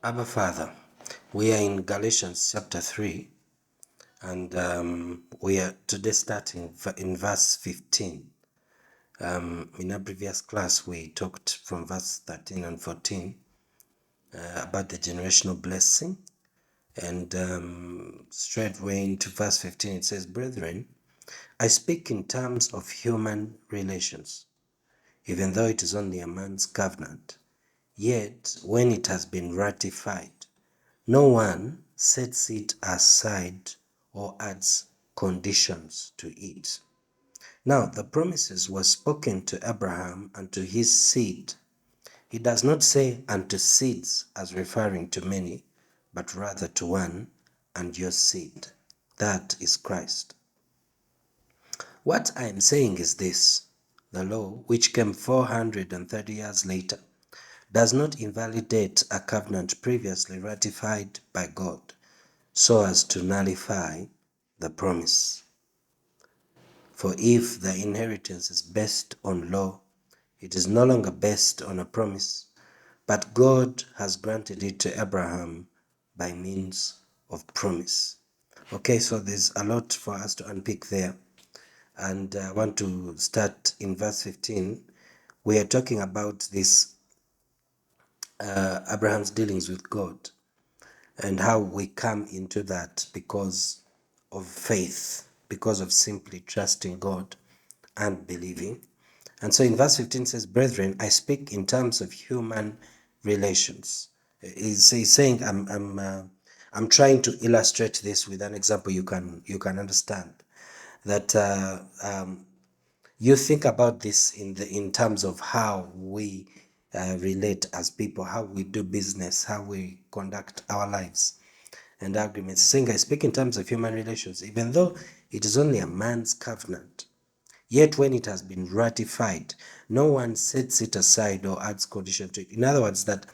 Abba Father, we are in Galatians chapter 3, and we are today starting in verse 15. In our previous class, we talked from verse 13 and 14 about the generational blessing, and straight away into verse 15 it says, "Brethren, I speak in terms of human relations, even though it is only a man's covenant. Yet, when it has been ratified, no one sets it aside or adds conditions to it." Now, the promises were spoken to Abraham and to his seed. He does not say unto seeds as referring to many, but rather to one, and your seed. That is Christ. What I am saying is this: the law, which came 430 years later, does not invalidate a covenant previously ratified by God, so as to nullify the promise. For if the inheritance is based on law, it is no longer based on a promise, but God has granted it to Abraham by means of promise. Okay, so there's a lot for us to unpick there. And I want to start in verse 15. We are talking about this Abraham's dealings with God, and how we come into that because of faith, because of simply trusting God and believing. And so in verse 15 says, "Brethren, I speak in terms of human relations." He's saying, I'm trying to illustrate this with an example you can understand. That you think about this in terms of how we relate as people, how we do business, how we conduct our lives and arguments. Saying, I speak in terms of human relations, even though it is only a man's covenant. Yet when it has been ratified, no one sets it aside or adds condition to it. In other words, that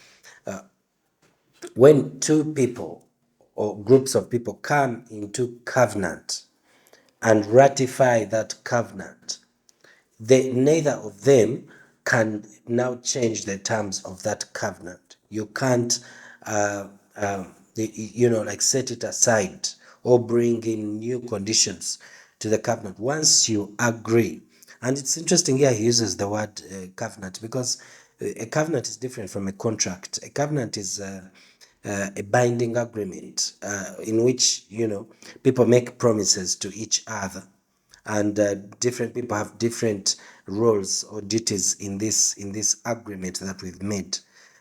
when two people or groups of people come into covenant and ratify that covenant, neither of them can now change the terms of that covenant. You can't, like set it aside or bring in new conditions to the covenant once you agree. And it's interesting here he uses the word covenant, because a covenant is different from a contract. A covenant is a binding agreement in which people make promises to each other, and different people have different roles or duties in this agreement that we've made,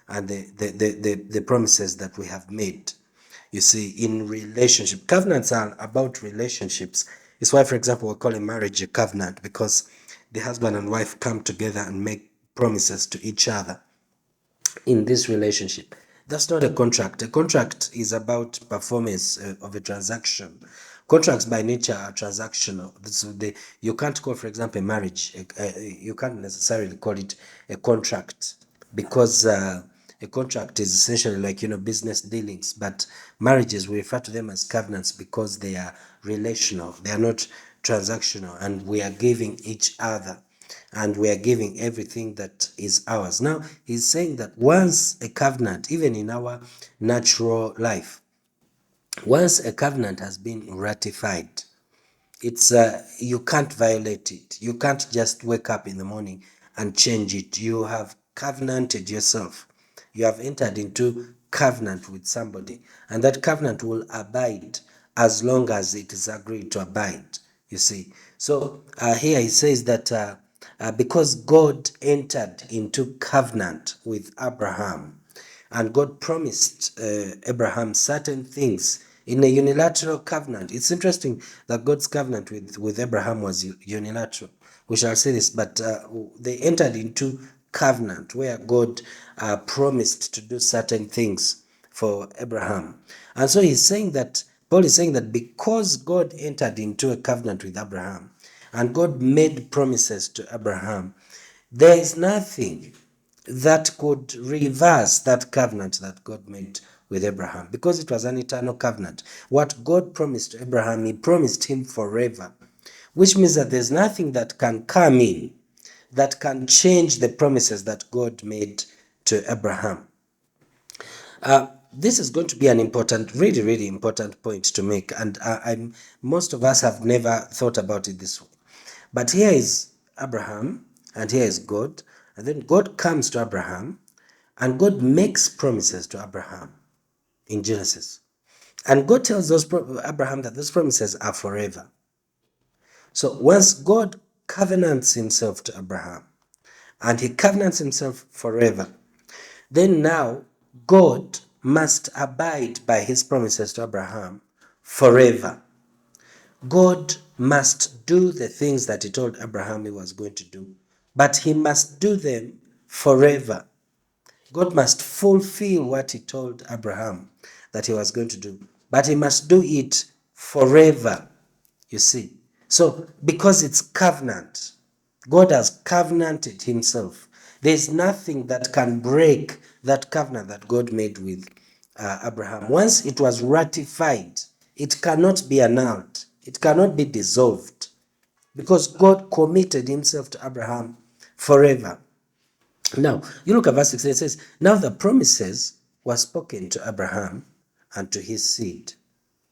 and the promises that we have made. You see, in relationship, covenants are about relationships. It's why, for example, we call a marriage a covenant, because the husband and wife come together and make promises to each other in this relationship. That's not a contract. A contract is about performance of a transaction. Contracts by nature are transactional. So you can't call, for example, a marriage, you can't necessarily call it a contract, because a contract is essentially like, business dealings. But marriages, we refer to them as covenants because they are relational. They are not transactional, and we are giving each other, and we are giving everything that is ours. Now, he's saying that once a covenant, even in our natural life, once a covenant has been ratified, it's you can't violate it. You can't just wake up in the morning and change it. You have covenanted yourself. You have entered into covenant with somebody, and that covenant will abide as long as it is agreed to abide. You see, so here he says that because God entered into covenant with Abraham, and God promised Abraham certain things in a unilateral covenant. It's interesting that God's covenant with Abraham was unilateral. We shall see this, but they entered into covenant where God promised to do certain things for Abraham. And so he's saying that, Paul is saying that because God entered into a covenant with Abraham and God made promises to Abraham, there is nothing that could reverse that covenant that God made with Abraham, because it was an eternal covenant. What God promised to Abraham, he promised him forever, which means that there's nothing that can come in that can change the promises that God made to Abraham. this is going to be an important, really, really important point to make. And most of us have never thought about it this way. But here is Abraham, and here is God. And then God comes to Abraham, and God makes promises to Abraham in Genesis. And God tells Abraham that those promises are forever. So once God covenants himself to Abraham, and he covenants himself forever, then now God must abide by his promises to Abraham forever. God must do the things that he told Abraham he was going to do, but he must do them forever. God must fulfill what he told Abraham that he was going to do, but he must do it forever. You see? So, because it's covenant, God has covenanted himself. There's nothing that can break that covenant that God made with Abraham. Once it was ratified, it cannot be annulled, it cannot be dissolved, because God committed himself to Abraham forever. Now, you look at verse 16, it says, now the promises were spoken to Abraham and to his seed.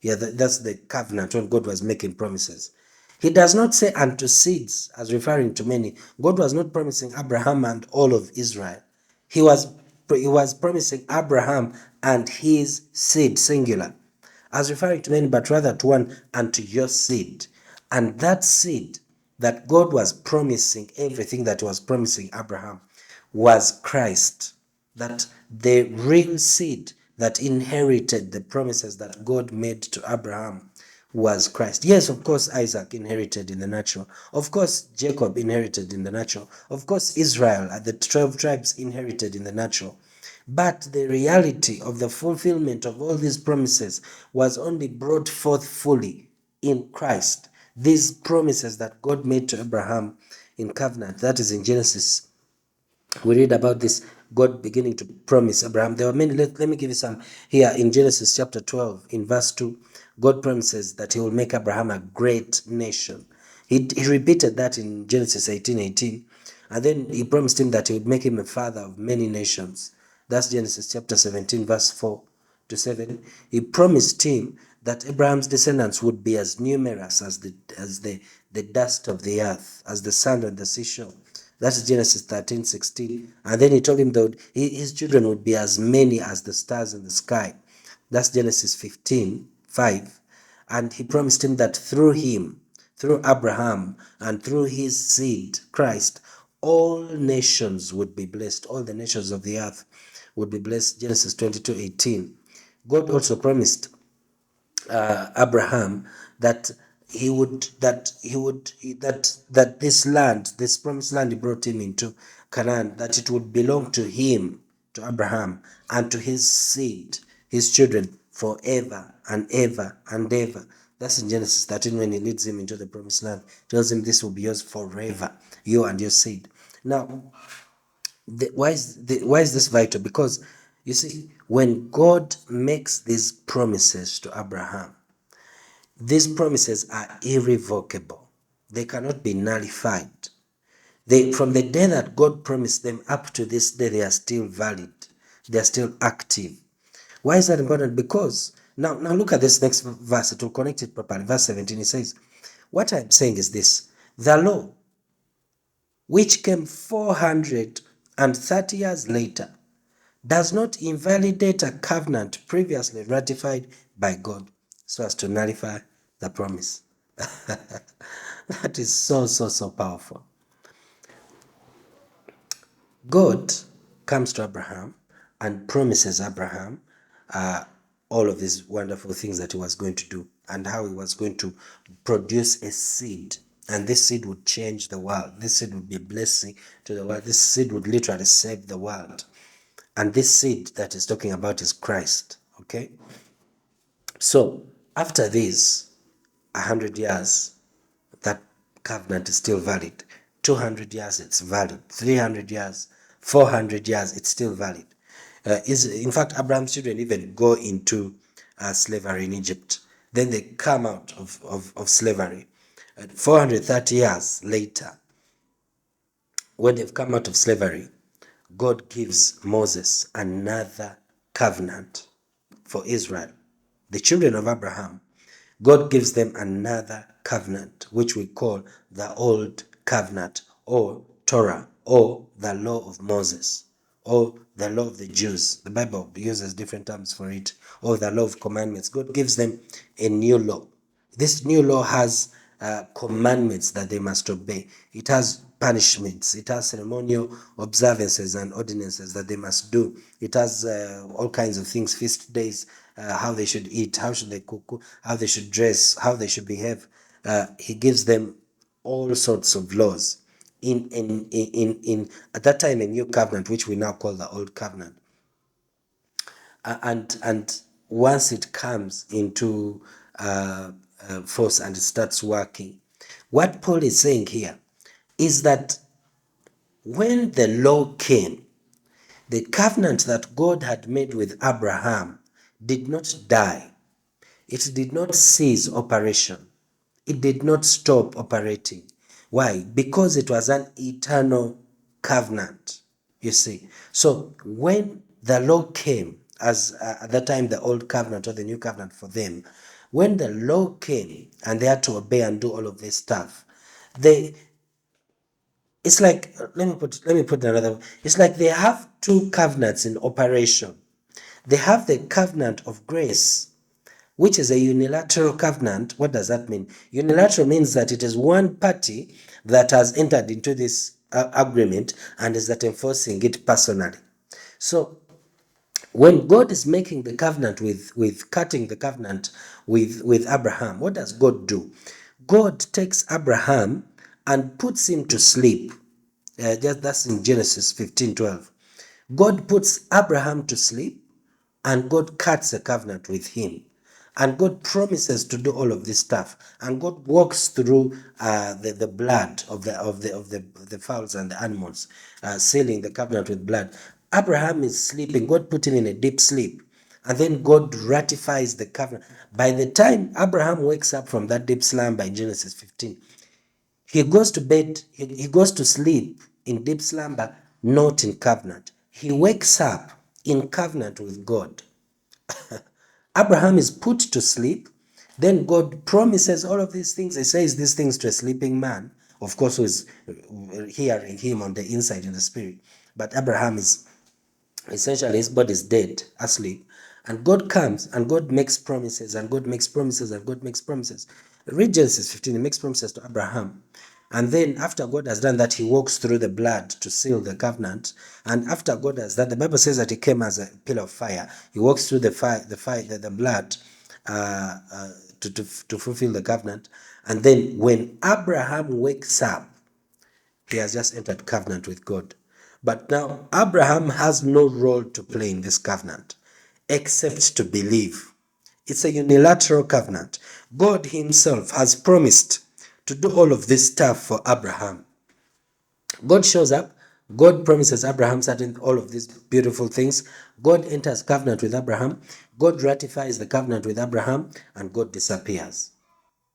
Yeah, that's the covenant when God was making promises. He does not say unto seeds as referring to many. God was not promising Abraham and all of Israel. He was promising Abraham and his seed, singular, as referring to many, but rather to one, and to your seed. And that seed that God was promising, everything that he was promising Abraham, was Christ. That the real seed that inherited the promises that God made to Abraham was Christ. Yes, of course, Isaac inherited in the natural. Of course, Jacob inherited in the natural. Of course, Israel, the 12 tribes, inherited in the natural. But the reality of the fulfillment of all these promises was only brought forth fully in Christ. These promises that God made to Abraham in covenant, that is in Genesis, we read about this God beginning to promise Abraham. There were many. Let me give you some here in Genesis chapter 12, in verse 2. God promises that he will make Abraham a great nation. He repeated that in Genesis 18:18. And then he promised him that he would make him a father of many nations. That's Genesis chapter 17, verse 4 to 7. He promised him that Abraham's descendants would be as numerous as the dust of the earth, as the sand on the seashore. That's Genesis 13:16. And then he told him that his children would be as many as the stars in the sky. That's Genesis 15:5. And he promised him that through him, through Abraham, and through his seed, Christ, all nations would be blessed. All the nations of the earth would be blessed. Genesis 22:18. God also promised Abraham that that this land, this promised land he brought him into, Canaan, that it would belong to him, to Abraham, and to his seed, his children, forever and ever and ever. That's in Genesis 13 when he leads him into the promised land. Tells him this will be yours forever, you and your seed. Now, why is this vital? Because you see, when God makes these promises to Abraham, these promises are irrevocable. They cannot be nullified. From the day that God promised them up to this day, they are still valid. They are still active. Why is that important? Because now look at this next verse. It will connect it properly. Verse 17, it says, what I'm saying is this: the law, which came 430 years later, does not invalidate a covenant previously ratified by God so as to nullify the promise. That is so powerful. God comes to Abraham and promises Abraham all of these wonderful things that he was going to do, and how he was going to produce a seed. And this seed would change the world. This seed would be a blessing to the world. This seed would literally save the world. And this seed that he's talking about is Christ. Okay? So, after this, 100 years, that covenant is still valid. 200 years, it's valid. 300 years, 400 years, it's still valid. In fact, Abraham's children even go into slavery in Egypt. Then they come out of slavery. 430 years later, when they've come out of slavery, God gives Moses another covenant. for Israel, the children of Abraham, God gives them another covenant, which we call the Old Covenant, or Torah, or the Law of Moses, or the Law of the Jews. The Bible uses different terms for it, or the Law of Commandments. God gives them a new law. This new law has commandments that they must obey. It has punishments. It has ceremonial observances and ordinances that they must do. It has all kinds of things, feast days, how they should eat, how should they cook, how they should dress, how they should behave. He gives them all sorts of laws. In at that time a new covenant, which we now call the Old Covenant. And once it comes into force and it starts working, what Paul is saying here is that when the law came, the covenant that God had made with Abraham did not die. It did not cease operation. It did not stop operating. Why? Because it was an eternal covenant. You see. So when the law came, as at that time the old covenant or the new covenant for them, when the law came and they had to obey and do all of this stuff, they it's like let me put it another way. It's like they have two covenants in operation. They have the covenant of grace, which is a unilateral covenant. What does that mean? Unilateral means that it is one party that has entered into this agreement and is that enforcing it personally. So when God is making the covenant with cutting the covenant with Abraham, what does God do? God takes Abraham and puts him to sleep. That's in Genesis 15:12. God puts Abraham to sleep and God cuts a covenant with him. And God promises to do all of this stuff. And God walks through the blood of the fowls and the animals, sealing the covenant with blood. Abraham is sleeping. God put him in a deep sleep. And then God ratifies the covenant. By the time Abraham wakes up from that deep slumber in Genesis 15, he goes to bed, he goes to sleep in deep slumber, not in covenant. He wakes up in covenant with God. Abraham is put to sleep. Then God promises all of these things. He says these things to a sleeping man, of course, who is hearing him on the inside in the spirit. But Abraham is essentially, his body is dead, asleep. And God comes and God makes promises and God makes promises and God makes promises. Read Genesis 15, he makes promises to Abraham. And then after God has done that, he walks through the blood to seal the covenant. And after God has done, the Bible says that he came as a pillar of fire. He walks through the blood to fulfill the covenant. And then when Abraham wakes up, he has just entered covenant with God. But now Abraham has no role to play in this covenant except to believe. It's a unilateral covenant. God himself has promised to do all of this stuff for Abraham. God shows up. God promises Abraham certain all of these beautiful things. God enters covenant with Abraham. God ratifies the covenant with Abraham, and God disappears.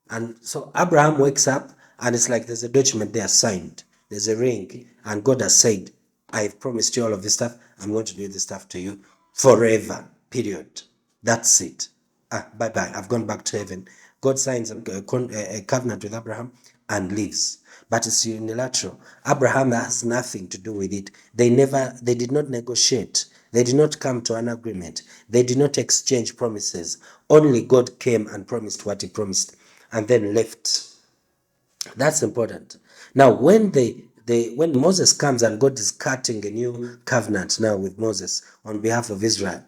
And so Abraham wakes up and it's like there's a document there signed. There's a ring. And God has said, I've promised you all of this stuff. I'm going to do this stuff to you forever. Period. That's it. Bye bye. I've gone back to heaven. God signs a covenant with Abraham and leaves. But it's unilateral. Abraham has nothing to do with it. They did not negotiate. They did not come to an agreement. They did not exchange promises. Only God came and promised what he promised and then left. That's important. Now, when Moses comes and God is cutting a new covenant now with Moses on behalf of Israel,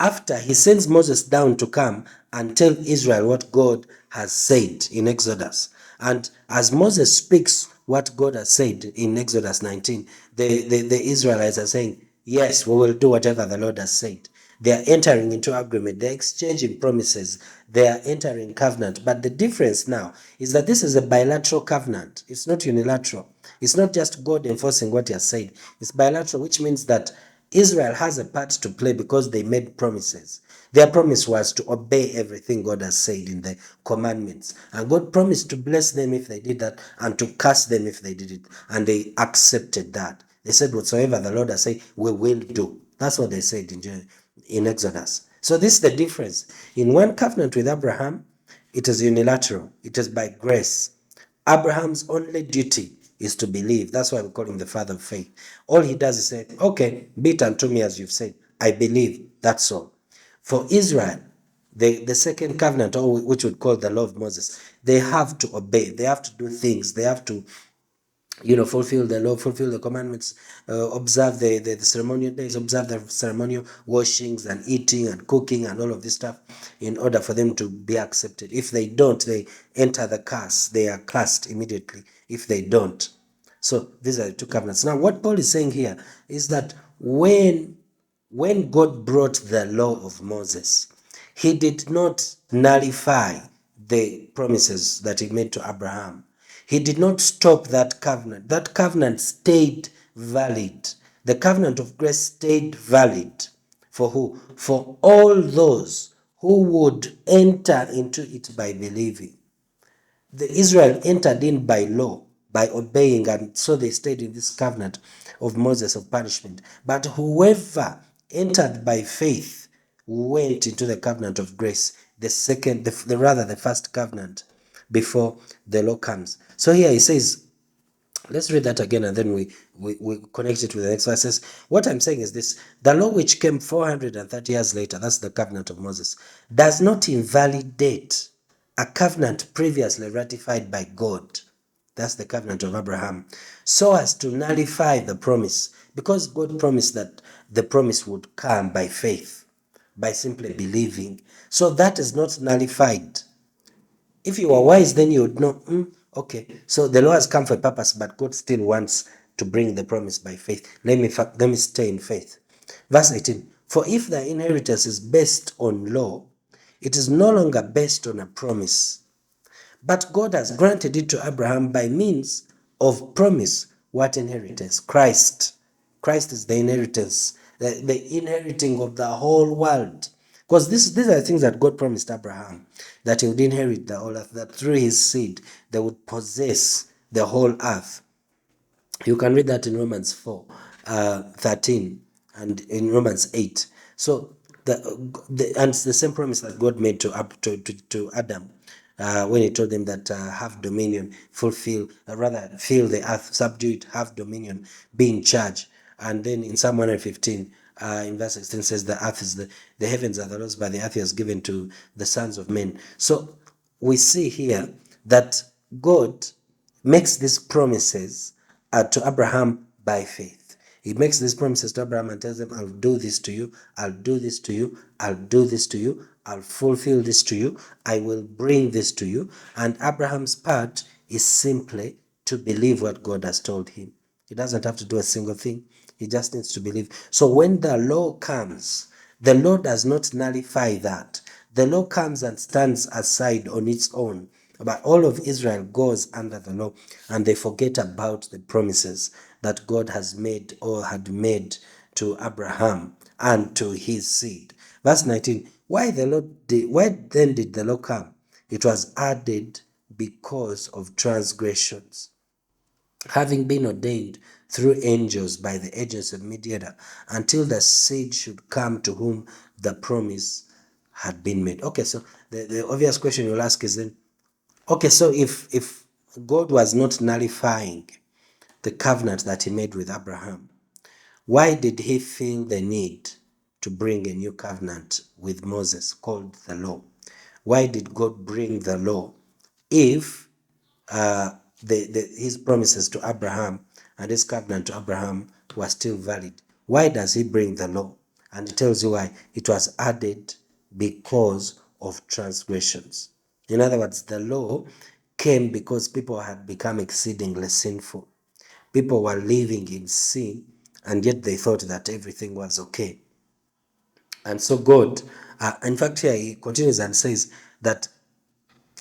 after he sends Moses down to come and tell Israel what God has said in Exodus. And as Moses speaks what God has said in Exodus 19, the Israelites are saying, yes, we will do whatever the Lord has said. They are entering into agreement. They're exchanging promises. They are entering covenant. But the difference now is that this is a bilateral covenant. It's not unilateral. It's not just God enforcing what he has said. It's bilateral, which means that Israel has a part to play because they made promises. Their promise was to obey everything God has said in the commandments. And God promised to bless them if they did that and to curse them if they did it. And they accepted that. They said, whatsoever the Lord has said, we will do. That's what they said in Exodus. So this is the difference. In one covenant with Abraham, it is unilateral. It is by grace. Abraham's only duty is to believe. That's why we call him the father of faith. All he does is say, okay, be it unto me as you've said. I believe. That's all. For Israel, the second covenant, or which we would call the law of Moses, they have to obey. They have to do things. They have to fulfill the law, fulfill the commandments, observe the ceremonial days, observe the ceremonial washings and eating and cooking and all of this stuff in order for them to be accepted. If they don't, they enter the curse. They are cursed immediately if they don't. So these are the two covenants. Now, what Paul is saying here is that when God brought the law of Moses, he did not nullify the promises that he made to Abraham. He did not stop that covenant. That covenant stayed valid. The covenant of grace stayed valid. For who? For all those who would enter into it by believing. The Israel entered in by law, by obeying, and so they stayed in this covenant of Moses of punishment. But whoever entered by faith went into the covenant of grace, the second, the first covenant before the law comes. So here he says, let's read that again and then we connect it with the next verse. It says, what I'm saying is this: the law which came 430 years later, that's the covenant of Moses, does not invalidate a covenant previously ratified by God. That's the covenant of Abraham, so as to nullify the promise, because God promised that the promise would come by faith, by simply believing. So that is not nullified. If you are wise, then you would know, okay, so the law has come for a purpose, but God still wants to bring the promise by faith. Let me stay in faith. Verse 18, for if the inheritance is based on law, it is no longer based on a promise. But God has granted it to Abraham by means of promise. What inheritance? Christ. Christ is the inheritance, the inheriting of the whole world. Because these are the things that God promised Abraham, that he would inherit the whole earth, that through his seed they would possess the whole earth. You can read that in Romans 4, 13, and in Romans 8. So and it's the same promise that God made to Adam when he told him that have dominion, fulfill, rather fill the earth, subdue it, have dominion, be in charge. And then in Psalm 115, in verse 16 says, the earth is the heavens are the Lord's, but the earth he has given to the sons of men. So we see here that God makes these promises to Abraham by faith. He makes these promises to Abraham and tells him, I'll do this to you, I'll do this to you, I'll do this to you, I'll fulfill this to you, I will bring this to you. And Abraham's part is simply to believe what God has told him. He doesn't have to do a single thing. He just needs to believe. So when the law comes, the law does not nullify that. The law comes and stands aside on its own. But all of Israel goes under the law and they forget about the promises that God has made or had made to Abraham and to his seed. Verse 19, why then did the law come? It was added because of transgressions, having been ordained through angels by the agency of mediator, until the seed should come to whom the promise had been made. Okay, so the obvious question you'll ask is then, okay, so if God was not nullifying the covenant that he made with Abraham, why did he feel the need to bring a new covenant with Moses called the law? Why did God bring the law if his promises to Abraham and his covenant to Abraham were still valid? Why does he bring the law? And he tells you why. It was added because of transgressions. In other words, the law came because people had become exceedingly sinful. People were living in sin, and yet they thought that everything was okay. And so God, in fact, here he continues and says that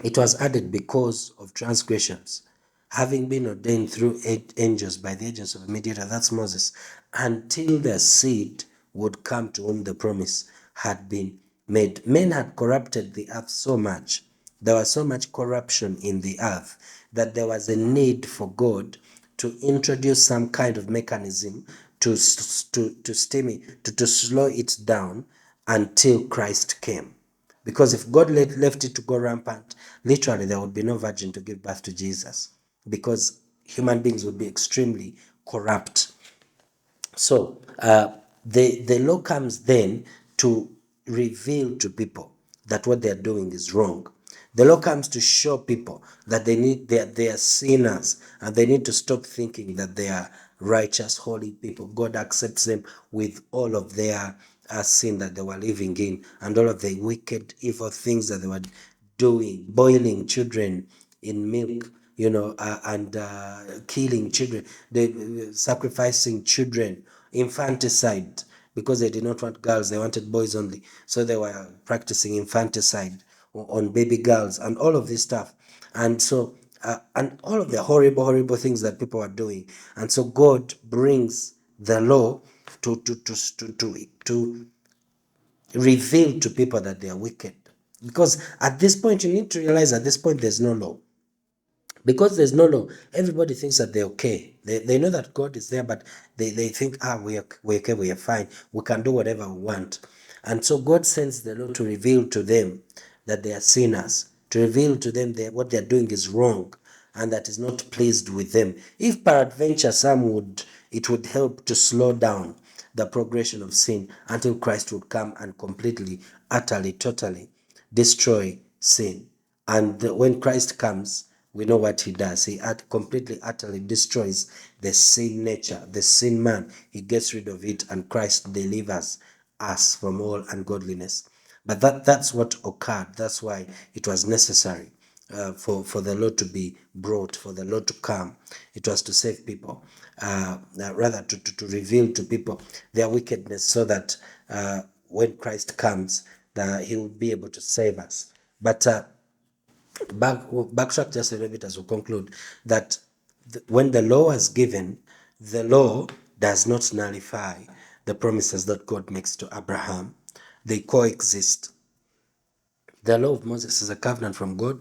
it was added because of transgressions, having been ordained through angels by the agents of a mediator, that's Moses, until the seed would come to whom the promise had been made. Men had corrupted the earth so much, there was so much corruption in the earth, that there was a need for God to introduce some kind of mechanism to stem it, to slow it down, until Christ came. Because if God left it to go rampant, literally there would be no virgin to give birth to Jesus, because human beings would be extremely corrupt. So the law comes then to reveal to people that what they're doing is wrong. The law comes to show people that they are sinners, and they need to stop thinking that they are righteous, holy people. God accepts them with all of their sin that they were living in, and all of the wicked, evil things that they were doing, boiling children in milk, and killing children, sacrificing children, infanticide, because they did not want girls, they wanted boys only. So they were practicing infanticide on baby girls and all of this stuff. And so, and all of the horrible, horrible things that people are doing. And so God brings the law to reveal to people that they are wicked. Because at this point, you need to realize at this point, there's no law. Because there's no law, everybody thinks that they're okay. They know that God is there, but they think, we're okay, we are fine. We can do whatever we want. And so God sends the law to reveal to them that they are sinners, to reveal to them that what they're doing is wrong and that is not pleased with them. If peradventure it would help to slow down the progression of sin until Christ would come and completely, utterly, totally destroy sin. And when Christ comes, we know what he does. He completely, utterly destroys the sin nature, the sin man. He gets rid of it, and Christ delivers us from all ungodliness. But that's what occurred. That's why it was necessary for the law to be brought, for the law to come. It was to save people, rather to reveal to people their wickedness, so that when Christ comes, he will be able to save us. But backtrack just a little bit as we conclude that when the law was given, the law does not nullify the promises that God makes to Abraham. They coexist. The law of Moses is a covenant from God,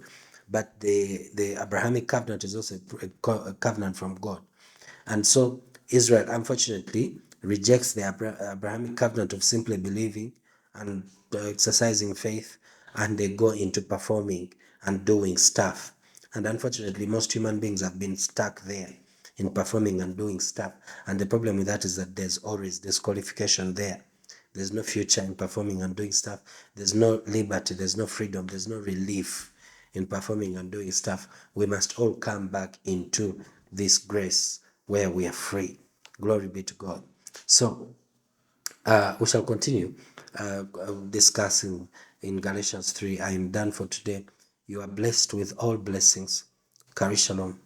but the Abrahamic covenant is also a covenant from God. And so Israel, unfortunately, rejects the Abrahamic covenant of simply believing and exercising faith, and they go into performing and doing stuff. And unfortunately, most human beings have been stuck there in performing and doing stuff. And the problem with that is that there's always disqualification there. There's no future in performing and doing stuff. There's no liberty, there's no freedom, there's no relief in performing and doing stuff. We must all come back into this grace where we are free. Glory be to God. So we shall continue discussing in Galatians 3. I am done for today. You are blessed with all blessings. Kari Shalom.